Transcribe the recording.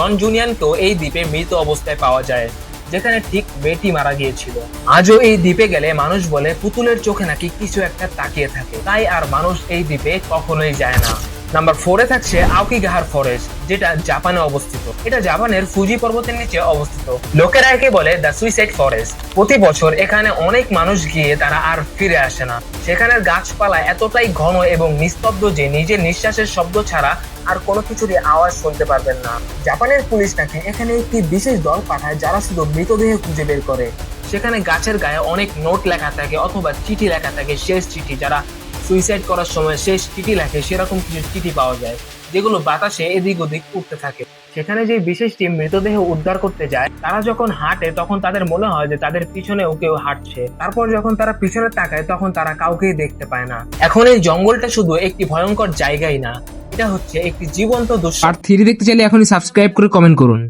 জন জুনিয়নকেও এই দ্বীপে মৃত অবস্থায় পাওয়া যায়, যেখানে ঠিক মেয়েটি মারা গিয়েছিল। আজও এই দ্বীপে গেলে মানুষ বলে পুতুলের চোখে নাকি কিছু একটা তাকিয়ে থাকে, তাই আর মানুষ এই দ্বীপে কখনোই যায় না। নাম্বার 4-এ থাকছে আওকিগাহার ফরেস্ট, যেটা জাপানে অবস্থিত। এটা জাপানের ফুজি পর্বতের নিচে অবস্থিত। লোকেরা একে বলে দ্য সুইসাইড ফরেস্ট। প্রতি বছর এখানে অনেক মানুষ গিয়ে তারা আর ফিরে আসে না। সেখানের গাছপালা এতটাই ঘন এবং নিস্তব্ধ যে নিজের নিঃশ্বাসের শব্দ ছাড়া আর কোনো কিছুরই আওয়াজ শুনতে পারবেন না। জাপানের পুলিশ নাকি এখানে একটি বিশেষ দল পাঠায় যারা শুধু মৃতদেহ খুঁজে বের করে। সেখানে গাছের গায়ে অনেক নোট লেখা থাকে অথবা চিঠি লেখা থাকে, শেষ চিঠি। যারা সুইসাইড করার সময় শেষ চিঠি লেখে সেরকম কিছু চিঠি পাওয়া যায়, যেগুলো বাতাসে এদিক ওদিক উঠতে থাকে। সেখানে যে বিশেষ টিম মৃতদেহ উদ্ধার করতে যায়, তারা যখন হাঁটে তখন তাদের মনে হয় যে তাদের পিছনেও কেউ হাঁটছে। তারপর যখন তারা পিছনে তাকায় তখন তারা কাউকেই দেখতে পায় না। এখন এই জঙ্গলটা শুধু একটি ভয়ঙ্কর জায়গাই না, এটা হচ্ছে একটি জীবন্ত দৃশ্য। পার্ট 3 দেখতে চাইলে এখনই সাবস্ক্রাইব করে কমেন্ট করুন।